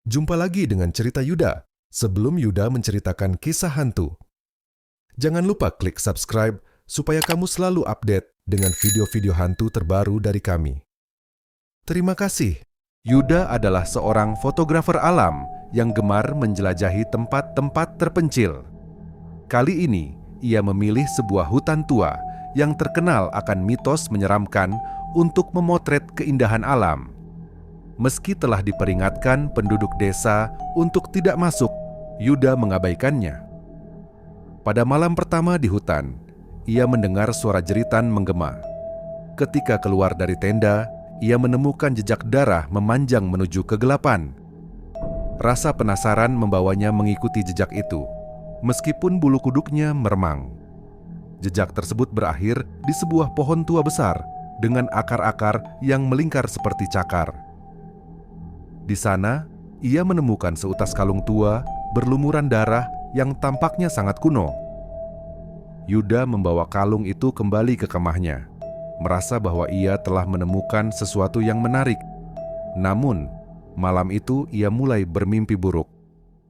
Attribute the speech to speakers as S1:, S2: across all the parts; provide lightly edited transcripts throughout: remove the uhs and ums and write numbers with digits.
S1: Jumpa lagi dengan cerita Yuda. Sebelum Yuda menceritakan kisah hantu, jangan lupa klik subscribe supaya kamu selalu update dengan video-video hantu terbaru dari kami. Terima kasih. Yuda adalah seorang fotografer alam yang gemar menjelajahi tempat-tempat terpencil. Kali ini, ia memilih sebuah hutan tua yang terkenal akan mitos menyeramkan untuk memotret keindahan alam. Meski telah diperingatkan penduduk desa untuk tidak masuk, Yuda mengabaikannya. Pada malam pertama di hutan, ia mendengar suara jeritan menggema. Ketika keluar dari tenda, ia menemukan jejak darah memanjang menuju kegelapan. Rasa penasaran membawanya mengikuti jejak itu, meskipun bulu kuduknya meremang. Jejak tersebut berakhir di sebuah pohon tua besar dengan akar-akar yang melingkar seperti cakar. Di sana, ia menemukan seutas kalung tua berlumuran darah yang tampaknya sangat kuno. Yuda membawa kalung itu kembali ke kemahnya, merasa bahwa ia telah menemukan sesuatu yang menarik. Namun, malam itu ia mulai bermimpi buruk.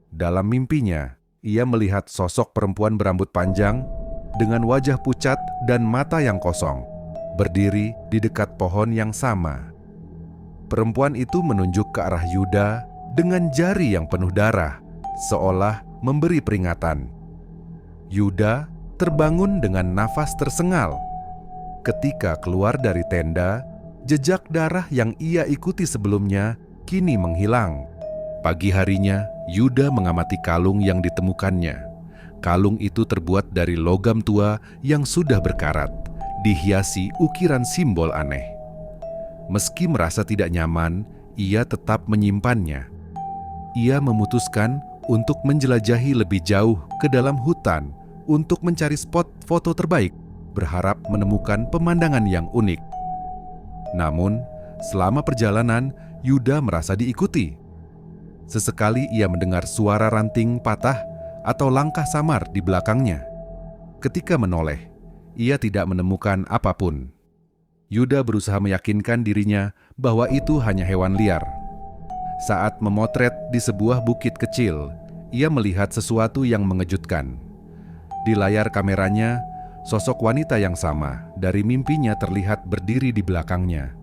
S1: Dalam mimpinya, ia melihat sosok perempuan berambut panjang dengan wajah pucat dan mata yang kosong, berdiri di dekat pohon yang sama. Perempuan itu menunjuk ke arah Yuda dengan jari yang penuh darah, seolah memberi peringatan. Yuda terbangun dengan nafas tersengal. Ketika keluar dari tenda, jejak darah yang ia ikuti sebelumnya kini menghilang. Pagi harinya, Yuda mengamati kalung yang ditemukannya. Kalung itu terbuat dari logam tua yang sudah berkarat, dihiasi ukiran simbol aneh. Meski merasa tidak nyaman, ia tetap menyimpannya. Ia memutuskan untuk menjelajahi lebih jauh ke dalam hutan untuk mencari spot foto terbaik, berharap menemukan pemandangan yang unik. Namun, selama perjalanan, Yuda merasa diikuti. Sesekali ia mendengar suara ranting patah atau langkah samar di belakangnya. Ketika menoleh, ia tidak menemukan apapun. Yuda berusaha meyakinkan dirinya bahwa itu hanya hewan liar. Saat memotret di sebuah bukit kecil, ia melihat sesuatu yang mengejutkan. Di layar kameranya, sosok wanita yang sama dari mimpinya terlihat berdiri di belakangnya.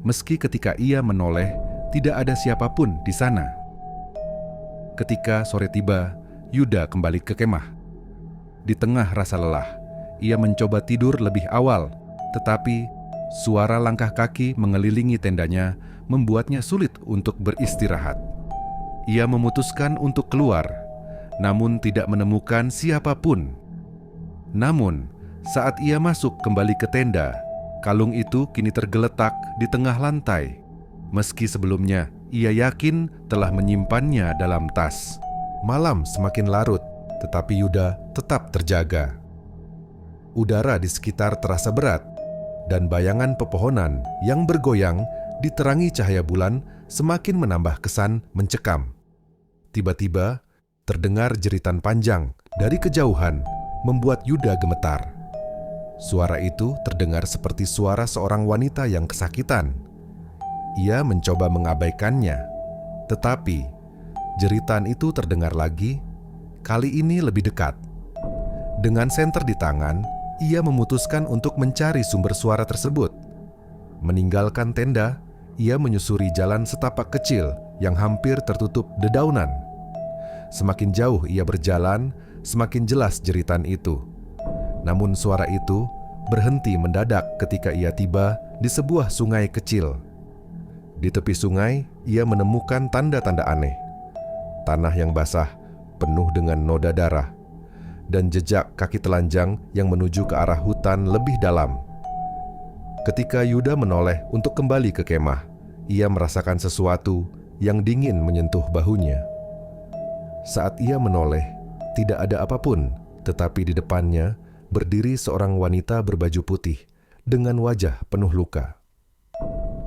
S1: Meski ketika ia menoleh, tidak ada siapapun di sana. Ketika sore tiba, Yuda kembali ke kemah. Di tengah rasa lelah, ia mencoba tidur lebih awal, tetapi suara langkah kaki mengelilingi tendanya membuatnya sulit untuk beristirahat. Ia memutuskan untuk keluar, namun tidak menemukan siapapun. Namun, saat ia masuk kembali ke tenda, kalung itu kini tergeletak di tengah lantai. Meski sebelumnya ia yakin telah menyimpannya dalam tas. Malam semakin larut, tetapi Yuda tetap terjaga. Udara di sekitar terasa berat, dan bayangan pepohonan yang bergoyang diterangi cahaya bulan semakin menambah kesan mencekam. Tiba-tiba, terdengar jeritan panjang dari kejauhan membuat Yuda gemetar. Suara itu terdengar seperti suara seorang wanita yang kesakitan. Ia mencoba mengabaikannya, tetapi jeritan itu terdengar lagi, kali ini lebih dekat. Dengan senter di tangan, ia memutuskan untuk mencari sumber suara tersebut. Meninggalkan tenda, ia menyusuri jalan setapak kecil yang hampir tertutup dedaunan. Semakin jauh ia berjalan, semakin jelas jeritan itu. Namun suara itu berhenti mendadak ketika ia tiba di sebuah sungai kecil. Di tepi sungai, ia menemukan tanda-tanda aneh. Tanah yang basah, penuh dengan noda darah, dan jejak kaki telanjang yang menuju ke arah hutan lebih dalam. Ketika Yuda menoleh untuk kembali ke kemah, ia merasakan sesuatu yang dingin menyentuh bahunya. Saat ia menoleh, tidak ada apapun, tetapi di depannya berdiri seorang wanita berbaju putih dengan wajah penuh luka.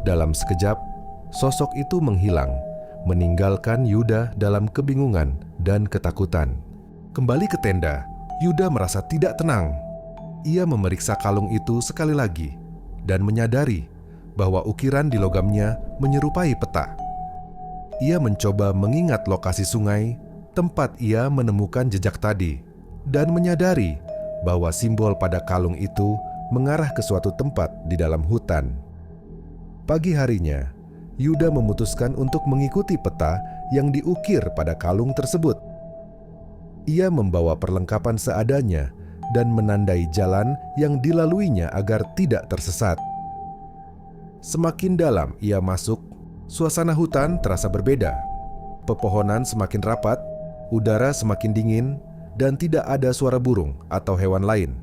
S1: Dalam sekejap, sosok itu menghilang, meninggalkan Yuda dalam kebingungan dan ketakutan. Kembali ke tenda, Yuda merasa tidak tenang. Ia memeriksa kalung itu sekali lagi dan menyadari bahwa ukiran di logamnya menyerupai peta. Ia mencoba mengingat lokasi sungai tempat ia menemukan jejak tadi dan menyadari bahwa simbol pada kalung itu mengarah ke suatu tempat di dalam hutan. Pagi harinya, Yuda memutuskan untuk mengikuti peta yang diukir pada kalung tersebut. Ia membawa perlengkapan seadanya dan menandai jalan yang dilaluinya agar tidak tersesat. Semakin dalam ia masuk, suasana hutan terasa berbeda. Pepohonan semakin rapat, udara semakin dingin, dan tidak ada suara burung atau hewan lain.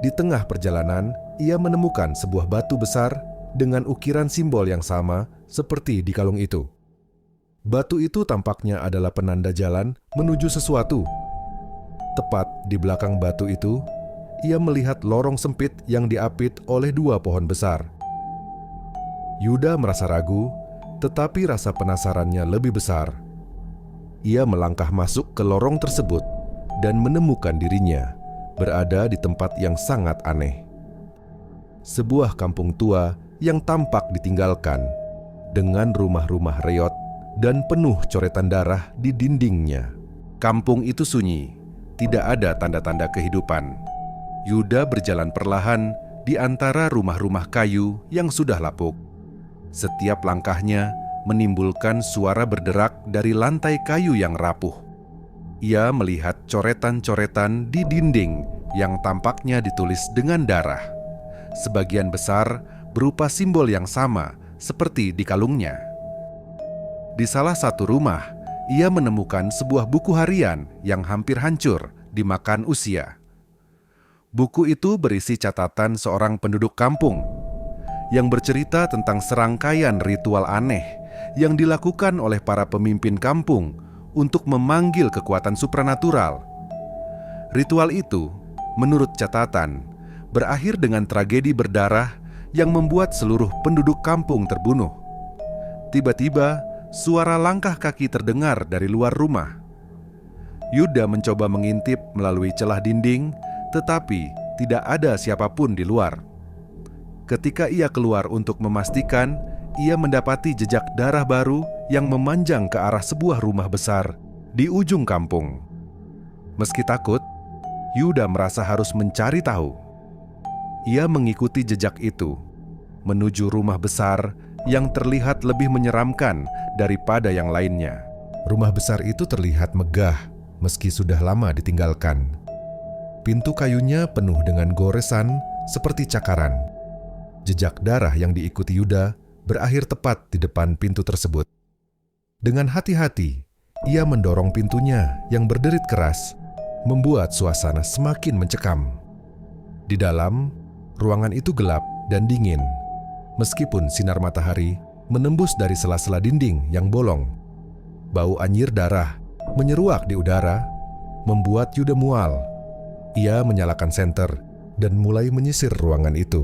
S1: Di tengah perjalanan, ia menemukan sebuah batu besar dengan ukiran simbol yang sama seperti di kalung itu. Batu itu tampaknya adalah penanda jalan menuju sesuatu. Tepat di belakang batu itu, ia melihat lorong sempit yang diapit oleh 2 pohon besar. Yuda merasa ragu, tetapi rasa penasarannya lebih besar. Ia melangkah masuk ke lorong tersebut dan menemukan dirinya berada di tempat yang sangat aneh. Sebuah kampung tua yang tampak ditinggalkan, dengan rumah-rumah reot dan penuh coretan darah di dindingnya. Kampung itu sunyi, tidak ada tanda-tanda kehidupan. Yuda berjalan perlahan di antara rumah-rumah kayu yang sudah lapuk. Setiap langkahnya menimbulkan suara berderak dari lantai kayu yang rapuh. Ia melihat coretan-coretan di dinding yang tampaknya ditulis dengan darah. Sebagian besar berupa simbol yang sama seperti di kalungnya. Di salah satu rumah, ia menemukan sebuah buku harian yang hampir hancur dimakan usia. Buku itu berisi catatan seorang penduduk kampung yang bercerita tentang serangkaian ritual aneh yang dilakukan oleh para pemimpin kampung untuk memanggil kekuatan supranatural. Ritual itu, menurut catatan, berakhir dengan tragedi berdarah yang membuat seluruh penduduk kampung terbunuh. Tiba-tiba, suara langkah kaki terdengar dari luar rumah. Yuda mencoba mengintip melalui celah dinding, tetapi tidak ada siapapun di luar. Ketika ia keluar untuk memastikan, ia mendapati jejak darah baru yang memanjang ke arah sebuah rumah besar di ujung kampung. Meski takut, Yuda merasa harus mencari tahu. Ia mengikuti jejak itu menuju rumah besar yang terlihat lebih menyeramkan daripada yang lainnya. Rumah besar itu terlihat megah meski sudah lama ditinggalkan. Pintu kayunya penuh dengan goresan seperti cakaran. Jejak darah yang diikuti Yuda berakhir tepat di depan pintu tersebut. Dengan hati-hati, ia mendorong pintunya yang berderit keras, membuat suasana semakin mencekam. Di dalam, ruangan itu gelap dan dingin, meskipun sinar matahari menembus dari sela-sela dinding yang bolong. Bau anyir darah menyeruak di udara, membuat Yuda mual. Ia menyalakan senter dan mulai menyisir ruangan itu.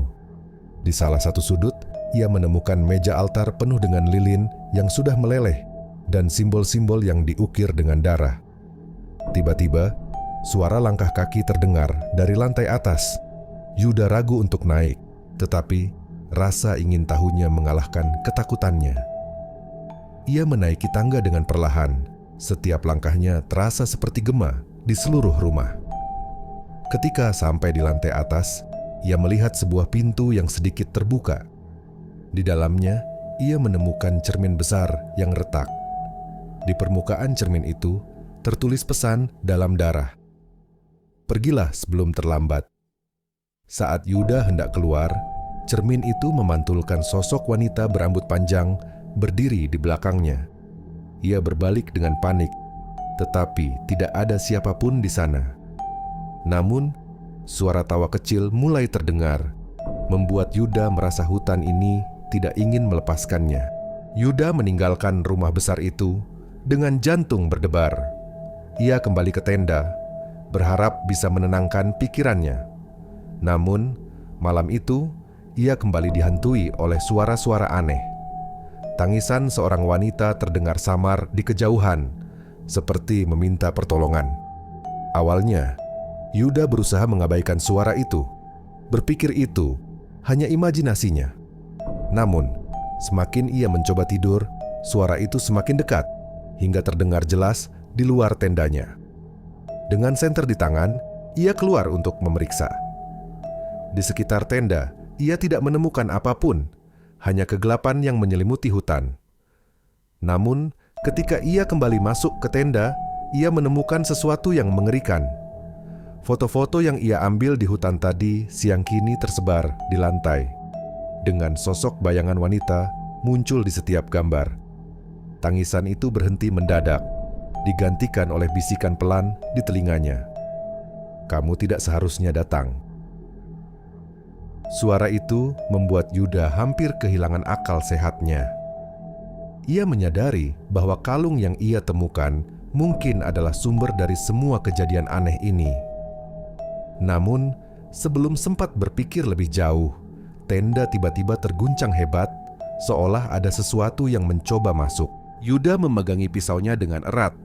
S1: Di salah satu sudut, ia menemukan meja altar penuh dengan lilin yang sudah meleleh dan simbol-simbol yang diukir dengan darah. Tiba-tiba, suara langkah kaki terdengar dari lantai atas. Yuda ragu untuk naik, tetapi rasa ingin tahunya mengalahkan ketakutannya. Ia menaiki tangga dengan perlahan. Setiap langkahnya terasa seperti gema di seluruh rumah. Ketika sampai di lantai atas, ia melihat sebuah pintu yang sedikit terbuka. Di dalamnya, ia menemukan cermin besar yang retak. Di permukaan cermin itu, tertulis pesan dalam darah. "Pergilah sebelum terlambat." Saat Yuda hendak keluar, cermin itu memantulkan sosok wanita berambut panjang berdiri di belakangnya. Ia berbalik dengan panik, tetapi tidak ada siapapun di sana. Namun, suara tawa kecil mulai terdengar, membuat Yuda merasa hutan ini tidak ingin melepaskannya. Yuda meninggalkan rumah besar itu dengan jantung berdebar. Ia kembali ke tenda, berharap bisa menenangkan pikirannya. Namun, malam itu, ia kembali dihantui oleh suara-suara aneh. Tangisan seorang wanita terdengar samar di kejauhan, seperti meminta pertolongan. Awalnya, Yuda berusaha mengabaikan suara itu, berpikir itu hanya imajinasinya. Namun, semakin ia mencoba tidur, suara itu semakin dekat hingga terdengar jelas di luar tendanya. Dengan senter di tangan, ia keluar untuk memeriksa. Di sekitar tenda, ia tidak menemukan apapun, hanya kegelapan yang menyelimuti hutan. Namun, ketika ia kembali masuk ke tenda, ia menemukan sesuatu yang mengerikan. Foto-foto yang ia ambil di hutan tadi siang kini tersebar di lantai, dengan sosok bayangan wanita muncul di setiap gambar. Tangisan itu berhenti mendadak, digantikan oleh bisikan pelan di telinganya. "Kamu tidak seharusnya datang." Suara itu membuat Yuda hampir kehilangan akal sehatnya. Ia menyadari bahwa kalung yang ia temukan mungkin adalah sumber dari semua kejadian aneh ini. Namun, sebelum sempat berpikir lebih jauh, tenda tiba-tiba terguncang hebat, seolah ada sesuatu yang mencoba masuk. Yuda memegangi pisaunya dengan erat,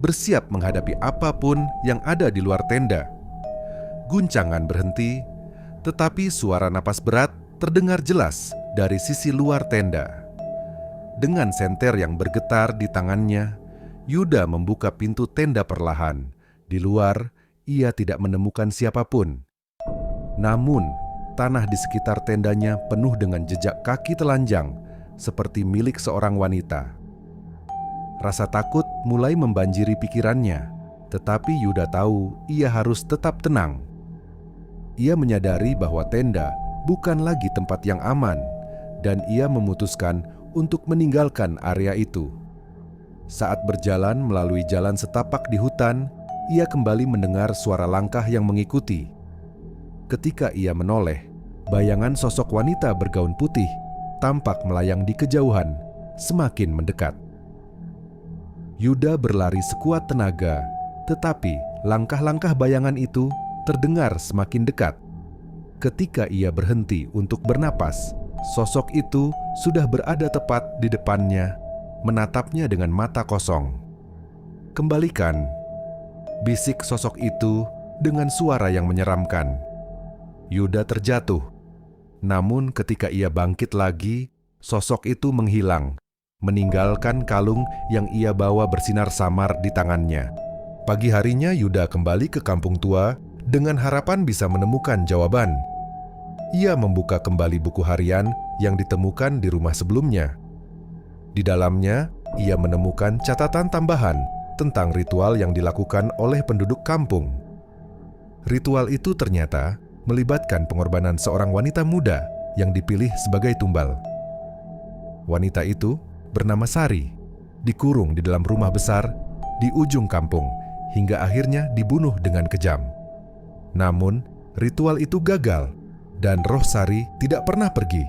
S1: bersiap menghadapi apapun yang ada di luar tenda. Guncangan berhenti, tetapi suara napas berat terdengar jelas dari sisi luar tenda. Dengan senter yang bergetar di tangannya, Yuda membuka pintu tenda perlahan. Di luar, ia tidak menemukan siapapun. Namun, tanah di sekitar tendanya penuh dengan jejak kaki telanjang, seperti milik seorang wanita. Rasa takut mulai membanjiri pikirannya, tetapi Yuda tahu ia harus tetap tenang. Ia menyadari bahwa tenda bukan lagi tempat yang aman, dan ia memutuskan untuk meninggalkan area itu. Saat berjalan melalui jalan setapak di hutan, ia kembali mendengar suara langkah yang mengikuti. Ketika ia menoleh, bayangan sosok wanita bergaun putih tampak melayang di kejauhan, semakin mendekat. Yuda berlari sekuat tenaga, tetapi langkah-langkah bayangan itu terdengar semakin dekat. Ketika ia berhenti untuk bernapas, sosok itu sudah berada tepat di depannya, menatapnya dengan mata kosong. "Kembalikan," bisik sosok itu dengan suara yang menyeramkan. Yuda terjatuh. Namun ketika ia bangkit lagi, sosok itu menghilang, meninggalkan kalung yang ia bawa bersinar samar di tangannya. Pagi harinya Yuda kembali ke kampung tua dengan harapan bisa menemukan jawaban. Ia membuka kembali buku harian yang ditemukan di rumah sebelumnya. Di dalamnya, ia menemukan catatan tambahan tentang ritual yang dilakukan oleh penduduk kampung. Ritual itu ternyata melibatkan pengorbanan seorang wanita muda yang dipilih sebagai tumbal. Wanita itu bernama Sari, dikurung di dalam rumah besar di ujung kampung hingga akhirnya dibunuh dengan kejam. Namun, ritual itu gagal dan roh Sari tidak pernah pergi.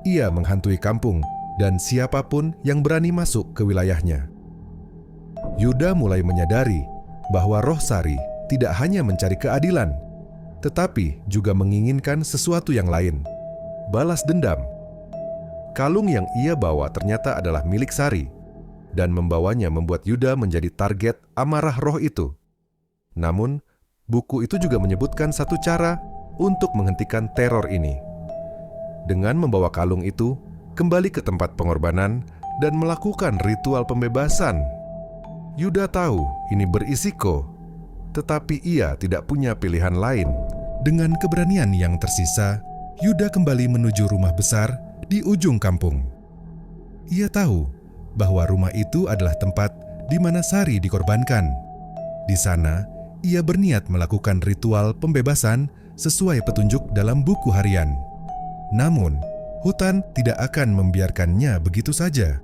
S1: Ia menghantui kampung dan siapapun yang berani masuk ke wilayahnya. Yuda mulai menyadari bahwa roh Sari tidak hanya mencari keadilan, tetapi juga menginginkan sesuatu yang lain, balas dendam. Kalung yang ia bawa ternyata adalah milik Sari, dan membawanya membuat Yuda menjadi target amarah roh itu. Namun, buku itu juga menyebutkan satu cara untuk menghentikan teror ini. Dengan membawa kalung itu kembali ke tempat pengorbanan dan melakukan ritual pembebasan. Yuda tahu ini berisiko, tetapi ia tidak punya pilihan lain. Dengan keberanian yang tersisa, Yuda kembali menuju rumah besar di ujung kampung. Ia tahu bahwa rumah itu adalah tempat di mana Sari dikorbankan. Di sana, ia berniat melakukan ritual pembebasan sesuai petunjuk dalam buku harian. Namun, hutan tidak akan membiarkannya begitu saja.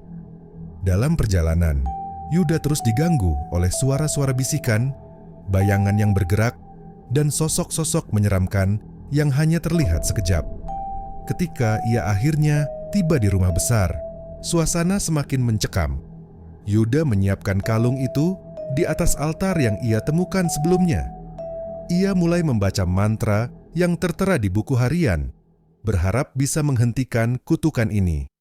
S1: Dalam perjalanan, Yuda terus diganggu oleh suara-suara bisikan, bayangan yang bergerak, dan sosok-sosok menyeramkan yang hanya terlihat sekejap. Ketika ia akhirnya tiba di rumah besar, suasana semakin mencekam. Yuda menyiapkan kalung itu di atas altar yang ia temukan sebelumnya. Ia mulai membaca mantra yang tertera di buku harian, berharap bisa menghentikan kutukan ini.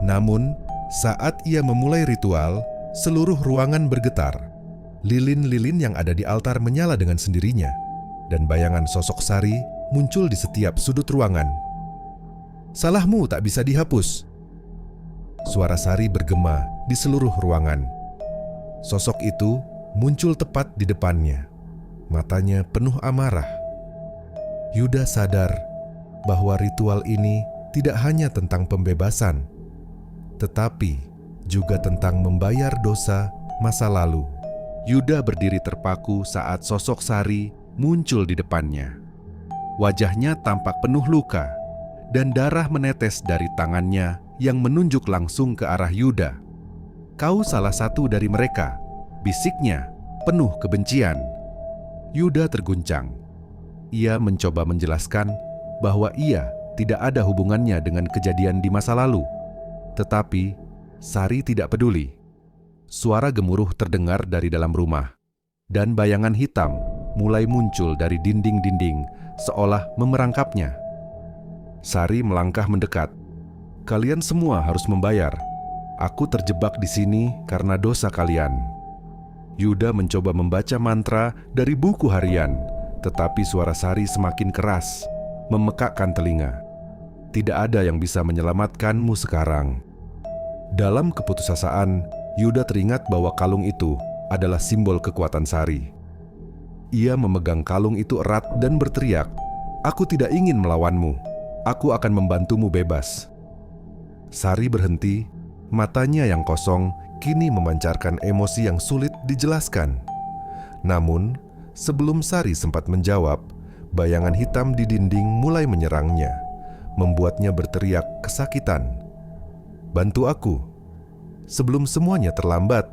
S1: Namun, saat ia memulai ritual, seluruh ruangan bergetar. Lilin-lilin yang ada di altar menyala dengan sendirinya, dan bayangan sosok Sari muncul di setiap sudut ruangan. "Salahmu tak bisa dihapus." Suara Sari bergema di seluruh ruangan. Sosok itu muncul tepat di depannya. Matanya penuh amarah. Yuda sadar bahwa ritual ini tidak hanya tentang pembebasan, tetapi juga tentang membayar dosa masa lalu. Yuda berdiri terpaku saat sosok Sari muncul di depannya. Wajahnya tampak penuh luka dan darah menetes dari tangannya yang menunjuk langsung ke arah Yuda. "Kau salah satu dari mereka," bisiknya penuh kebencian. Yuda terguncang. Ia mencoba menjelaskan bahwa ia tidak ada hubungannya dengan kejadian di masa lalu. Tetapi Sari tidak peduli. Suara gemuruh terdengar dari dalam rumah, dan bayangan hitam mulai muncul dari dinding-dinding seolah memerangkapnya. Sari melangkah mendekat. "Kalian semua harus membayar. Aku terjebak di sini karena dosa kalian." Yuda mencoba membaca mantra dari buku harian, tetapi suara Sari semakin keras, memekakkan telinga. "Tidak ada yang bisa menyelamatkanmu sekarang." Dalam keputusasaan, Yuda teringat bahwa kalung itu adalah simbol kekuatan Sari. Ia memegang kalung itu erat dan berteriak, "Aku tidak ingin melawanmu. Aku akan membantumu bebas." Sari berhenti, matanya yang kosong kini memancarkan emosi yang sulit dijelaskan. Namun, sebelum Sari sempat menjawab, bayangan hitam di dinding mulai menyerangnya, membuatnya berteriak kesakitan. "Bantu aku!" Sebelum semuanya terlambat,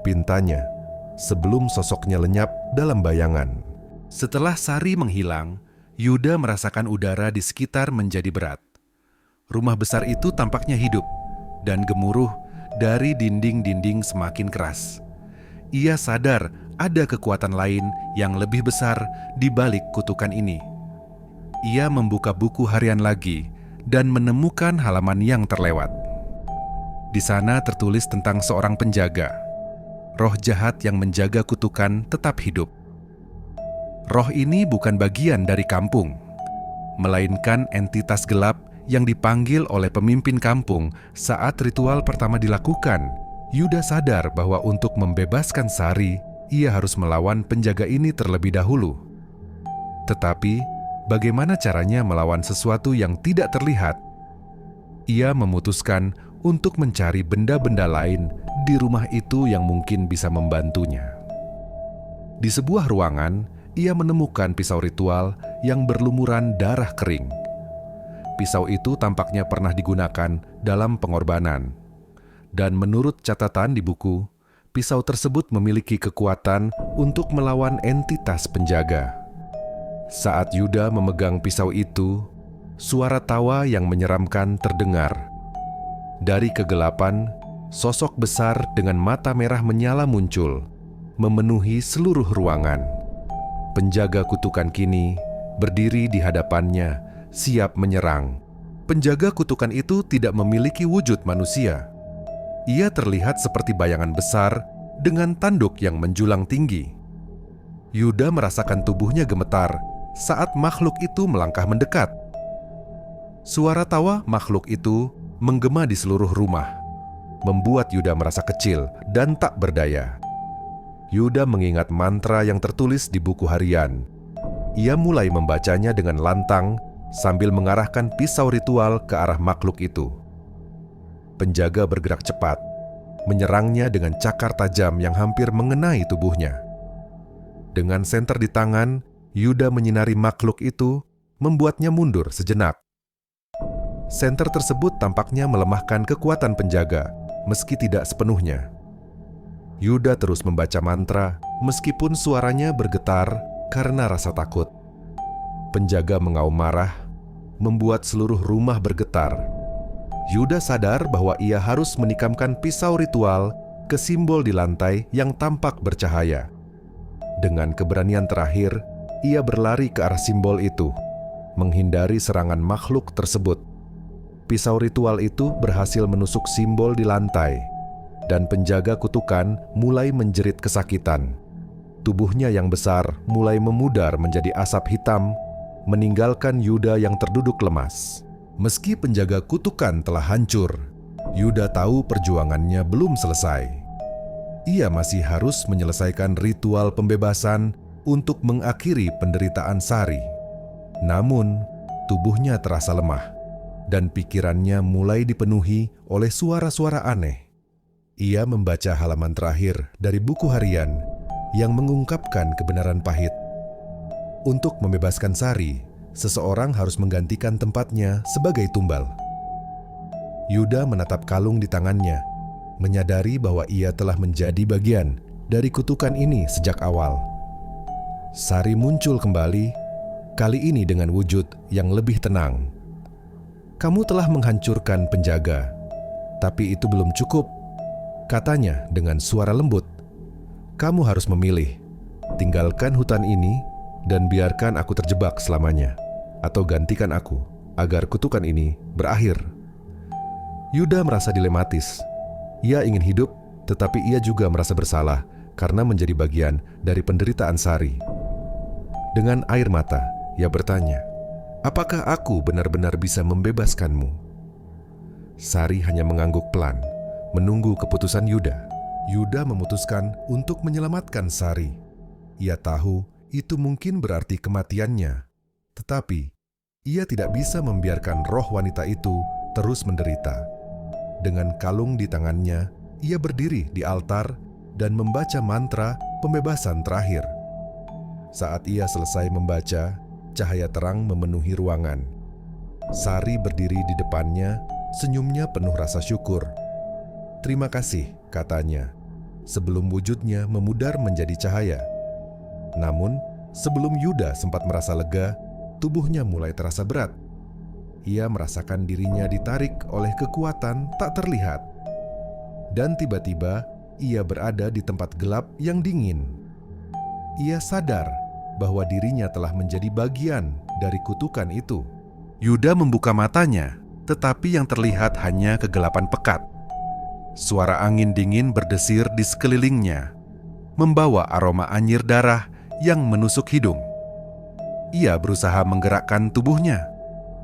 S1: pintanya, sebelum sosoknya lenyap dalam bayangan. Setelah Sari menghilang, Yuda merasakan udara di sekitar menjadi berat. Rumah besar itu tampaknya hidup, dan gemuruh dari dinding-dinding semakin keras. Ia sadar ada kekuatan lain yang lebih besar di balik kutukan ini. Ia membuka buku harian lagi dan menemukan halaman yang terlewat. Di sana tertulis tentang seorang penjaga. Roh jahat yang menjaga kutukan tetap hidup. Roh ini bukan bagian dari kampung, melainkan entitas gelap yang dipanggil oleh pemimpin kampung saat ritual pertama dilakukan. Yuda sadar bahwa untuk membebaskan Sari, ia harus melawan penjaga ini terlebih dahulu. Tetapi, bagaimana caranya melawan sesuatu yang tidak terlihat? Ia memutuskan untuk mencari benda-benda lain di rumah itu yang mungkin bisa membantunya. Di sebuah ruangan, ia menemukan pisau ritual yang berlumuran darah kering. Pisau itu tampaknya pernah digunakan dalam pengorbanan. Dan menurut catatan di buku, pisau tersebut memiliki kekuatan untuk melawan entitas penjaga. Saat Yuda memegang pisau itu, suara tawa yang menyeramkan terdengar. Dari kegelapan, sosok besar dengan mata merah menyala muncul, memenuhi seluruh ruangan. Penjaga kutukan kini berdiri di hadapannya, siap menyerang. Penjaga kutukan itu tidak memiliki wujud manusia. Ia terlihat seperti bayangan besar dengan tanduk yang menjulang tinggi. Yuda merasakan tubuhnya gemetar saat makhluk itu melangkah mendekat. Suara tawa makhluk itu menggema di seluruh rumah, membuat Yuda merasa kecil dan tak berdaya. Yuda mengingat mantra yang tertulis di buku harian. Ia mulai membacanya dengan lantang sambil mengarahkan pisau ritual ke arah makhluk itu. Penjaga bergerak cepat, menyerangnya dengan cakar tajam yang hampir mengenai tubuhnya. Dengan senter di tangan, Yuda menyinari makhluk itu, membuatnya mundur sejenak. Senter tersebut tampaknya melemahkan kekuatan penjaga, meski tidak sepenuhnya. Yuda terus membaca mantra, meskipun suaranya bergetar karena rasa takut. Penjaga mengaum marah, membuat seluruh rumah bergetar. Yuda sadar bahwa ia harus menikamkan pisau ritual ke simbol di lantai yang tampak bercahaya. Dengan keberanian terakhir, ia berlari ke arah simbol itu, menghindari serangan makhluk tersebut. Pisau ritual itu berhasil menusuk simbol di lantai, dan penjaga kutukan mulai menjerit kesakitan. Tubuhnya yang besar mulai memudar menjadi asap hitam, meninggalkan Yuda yang terduduk lemas. Meski penjaga kutukan telah hancur, Yuda tahu perjuangannya belum selesai. Ia masih harus menyelesaikan ritual pembebasan untuk mengakhiri penderitaan Sari. Namun, tubuhnya terasa lemah dan pikirannya mulai dipenuhi oleh suara-suara aneh. Ia membaca halaman terakhir dari buku harian yang mengungkapkan kebenaran pahit. Untuk membebaskan Sari, seseorang harus menggantikan tempatnya sebagai tumbal. Yuda menatap kalung di tangannya, menyadari bahwa ia telah menjadi bagian dari kutukan ini sejak awal. Sari muncul kembali, kali ini dengan wujud yang lebih tenang. "Kamu telah menghancurkan penjaga, tapi itu belum cukup," katanya dengan suara lembut. "Kamu harus memilih, tinggalkan hutan ini dan biarkan aku terjebak selamanya, atau gantikan aku agar kutukan ini berakhir." Yuda merasa dilematis. Ia ingin hidup, tetapi ia juga merasa bersalah karena menjadi bagian dari penderitaan Sari. Dengan air mata, ia bertanya, "Apakah aku benar-benar bisa membebaskanmu?" Sari hanya mengangguk pelan, menunggu keputusan Yuda. Yuda memutuskan untuk menyelamatkan Sari. Ia tahu itu mungkin berarti kematiannya, tetapi ia tidak bisa membiarkan roh wanita itu terus menderita. Dengan kalung di tangannya, ia berdiri di altar dan membaca mantra pembebasan terakhir. Saat ia selesai membaca, cahaya terang memenuhi ruangan. Sari berdiri di depannya, senyumnya penuh rasa syukur. "Terima kasih," katanya, sebelum wujudnya memudar menjadi cahaya. Namun, sebelum Yuda sempat merasa lega, tubuhnya mulai terasa berat. Ia merasakan dirinya ditarik oleh kekuatan tak terlihat. Dan tiba-tiba, ia berada di tempat gelap yang dingin. Ia sadar bahwa dirinya telah menjadi bagian dari kutukan itu. Yuda membuka matanya, tetapi yang terlihat hanya kegelapan pekat. Suara angin dingin berdesir di sekelilingnya, membawa aroma anyir darah yang menusuk hidung. Ia berusaha menggerakkan tubuhnya,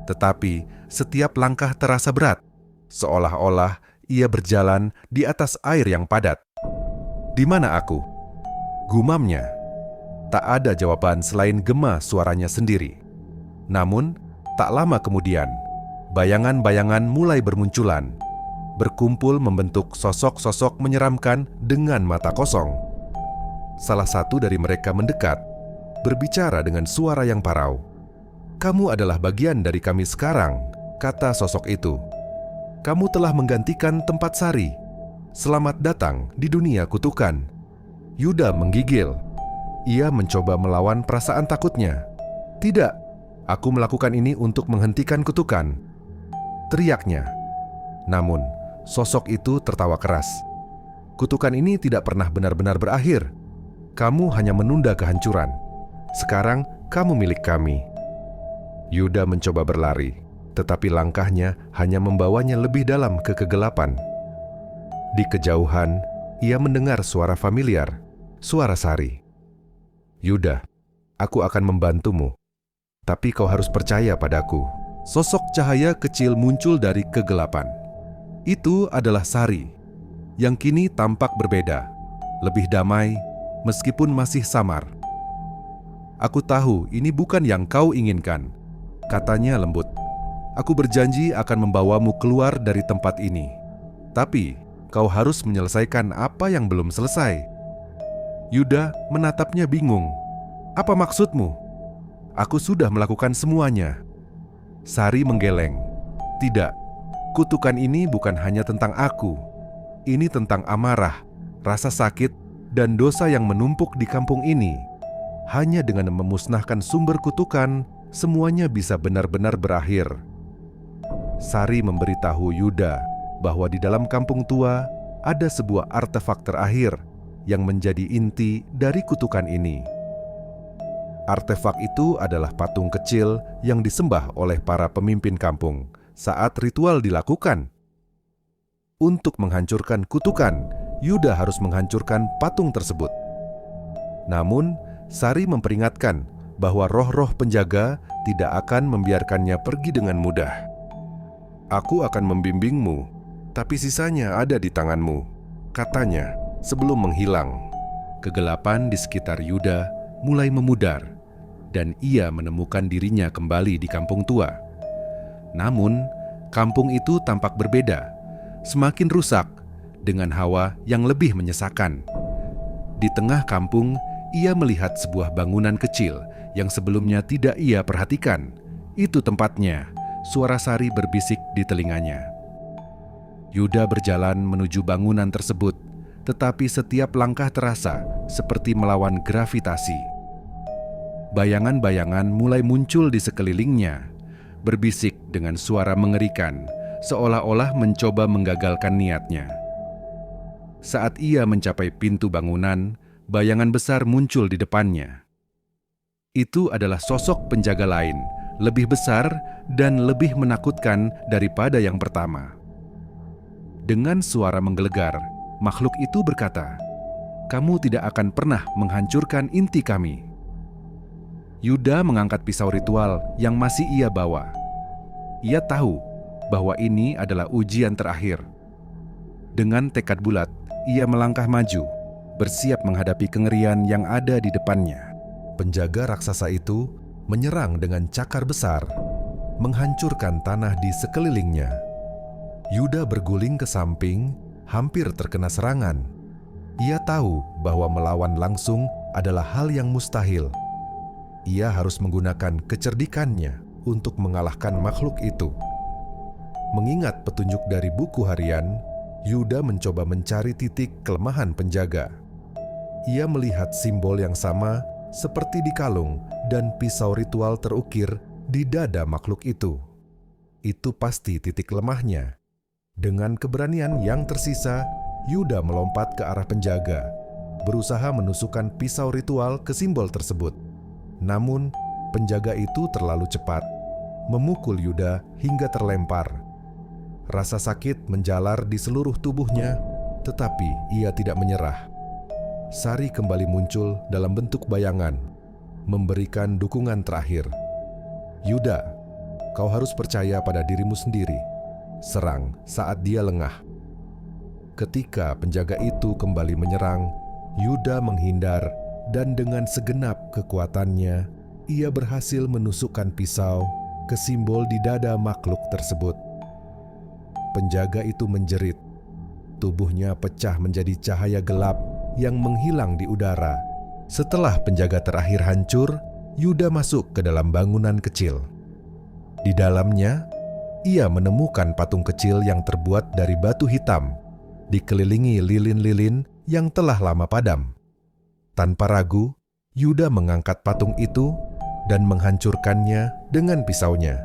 S1: tetapi setiap langkah terasa berat, seolah-olah ia berjalan di atas air yang padat. "Di mana aku?" gumamnya. Tak ada jawaban selain gema suaranya sendiri. Namun, tak lama kemudian, bayangan-bayangan mulai bermunculan, berkumpul membentuk sosok-sosok menyeramkan dengan mata kosong. Salah satu dari mereka mendekat, berbicara dengan suara yang parau. "Kamu adalah bagian dari kami sekarang," kata sosok itu. "Kamu telah menggantikan tempat Sari. Selamat datang di dunia kutukan." Yuda menggigil. Ia mencoba melawan perasaan takutnya. "Tidak, aku melakukan ini untuk menghentikan kutukan," teriaknya. Namun, sosok itu tertawa keras. "Kutukan ini tidak pernah benar-benar berakhir. Kamu hanya menunda kehancuran. Sekarang kamu milik kami." Yuda mencoba berlari, tetapi langkahnya hanya membawanya lebih dalam ke kegelapan. Di kejauhan, ia mendengar suara familiar, suara Sari. "Yuda, aku akan membantumu, tapi kau harus percaya padaku." Sosok cahaya kecil muncul dari kegelapan. Itu adalah Sari, yang kini tampak berbeda, lebih damai, meskipun masih samar. "Aku tahu ini bukan yang kau inginkan," katanya lembut. "Aku berjanji akan membawamu keluar dari tempat ini. Tapi kau harus menyelesaikan apa yang belum selesai." Yuda menatapnya bingung. "Apa maksudmu?" "Aku sudah melakukan semuanya." Sari menggeleng. "Tidak, kutukan ini bukan hanya tentang aku. Ini tentang amarah, rasa sakit, dan dosa yang menumpuk di kampung ini. Hanya dengan memusnahkan sumber kutukan, semuanya bisa benar-benar berakhir." Sari memberitahu Yuda bahwa di dalam kampung tua ada sebuah artefak terakhir yang menjadi inti dari kutukan ini. Artefak itu adalah patung kecil yang disembah oleh para pemimpin kampung saat ritual dilakukan. Untuk menghancurkan kutukan, Yuda harus menghancurkan patung tersebut. Namun, Sari memperingatkan bahwa roh-roh penjaga tidak akan membiarkannya pergi dengan mudah. "Aku akan membimbingmu," tapi sisanya ada di tanganmu," katanya sebelum menghilang. Kegelapan di sekitar Yuda mulai memudar, dan ia menemukan dirinya kembali di kampung tua. Namun, kampung itu tampak berbeda, semakin rusak, dengan hawa yang lebih menyesakan. Di tengah kampung, ia melihat sebuah bangunan kecil yang sebelumnya tidak ia perhatikan. Itu tempatnya, suara Sari berbisik di telinganya. Yuda berjalan menuju bangunan tersebut, tetapi setiap langkah terasa seperti melawan gravitasi. Bayangan-bayangan mulai muncul di sekelilingnya, berbisik dengan suara mengerikan, seolah-olah mencoba menggagalkan niatnya. Saat ia mencapai pintu bangunan, bayangan besar muncul di depannya. Itu adalah sosok penjaga lain, lebih besar dan lebih menakutkan daripada yang pertama. Dengan suara menggelegar, makhluk itu berkata, "Kamu tidak akan pernah menghancurkan inti kami." Yuda mengangkat pisau ritual yang masih ia bawa. Ia tahu bahwa ini adalah ujian terakhir. Dengan tekad bulat, ia melangkah maju, bersiap menghadapi kengerian yang ada di depannya. Penjaga raksasa itu menyerang dengan cakar besar, menghancurkan tanah di sekelilingnya. Yuda berguling ke samping, hampir terkena serangan. Ia tahu bahwa melawan langsung adalah hal yang mustahil. Ia harus menggunakan kecerdikannya untuk mengalahkan makhluk itu. Mengingat petunjuk dari buku harian, Yuda mencoba mencari titik kelemahan penjaga. Ia melihat simbol yang sama seperti di kalung dan pisau ritual terukir di dada makhluk itu. Itu pasti titik lemahnya. Dengan keberanian yang tersisa, Yuda melompat ke arah penjaga, berusaha menusukkan pisau ritual ke simbol tersebut. Namun, penjaga itu terlalu cepat, memukul Yuda hingga terlempar. Rasa sakit menjalar di seluruh tubuhnya, tetapi ia tidak menyerah. Sari kembali muncul dalam bentuk bayangan, memberikan dukungan terakhir. "Yuda, kau harus percaya pada dirimu sendiri. Serang saat dia lengah." Ketika penjaga itu kembali menyerang, Yuda menghindar dan dengan segenap kekuatannya, ia berhasil menusukkan pisau ke simbol di dada makhluk tersebut. Penjaga itu menjerit. Tubuhnya pecah menjadi cahaya gelap yang menghilang di udara. Setelah penjaga terakhir hancur, Yuda masuk ke dalam bangunan kecil. Di dalamnya, ia menemukan patung kecil yang terbuat dari batu hitam, dikelilingi lilin-lilin yang telah lama padam. Tanpa ragu, Yuda mengangkat patung itu dan menghancurkannya dengan pisaunya.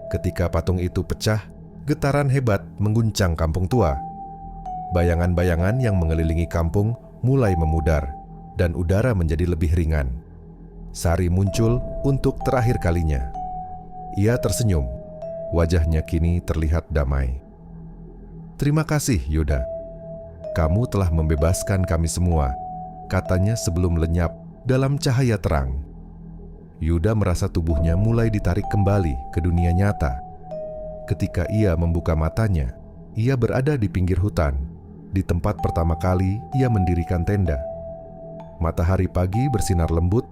S1: Ketika patung itu pecah, getaran hebat mengguncang kampung tua. Bayangan-bayangan yang mengelilingi kampung mulai memudar, dan udara menjadi lebih ringan. Sari muncul untuk terakhir kalinya. Ia tersenyum, wajahnya kini terlihat damai. "Terima kasih, Yuda. Kamu telah membebaskan kami semua," katanya sebelum lenyap dalam cahaya terang. Yuda merasa tubuhnya mulai ditarik kembali ke dunia nyata. Ketika ia membuka matanya, ia berada di pinggir hutan, di tempat pertama kali ia mendirikan tenda. Matahari pagi bersinar lembut,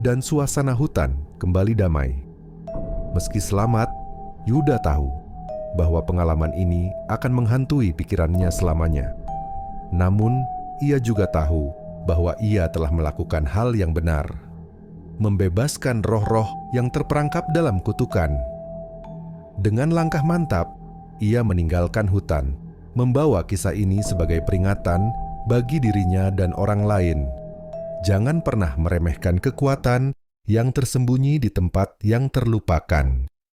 S1: dan suasana hutan kembali damai. Meski selamat, Yuda tahu bahwa pengalaman ini akan menghantui pikirannya selamanya. Namun, ia juga tahu bahwa ia telah melakukan hal yang benar, membebaskan roh-roh yang terperangkap dalam kutukan. Dengan langkah mantap, ia meninggalkan hutan, membawa kisah ini sebagai peringatan bagi dirinya dan orang lain. Jangan pernah meremehkan kekuatan yang tersembunyi di tempat yang terlupakan.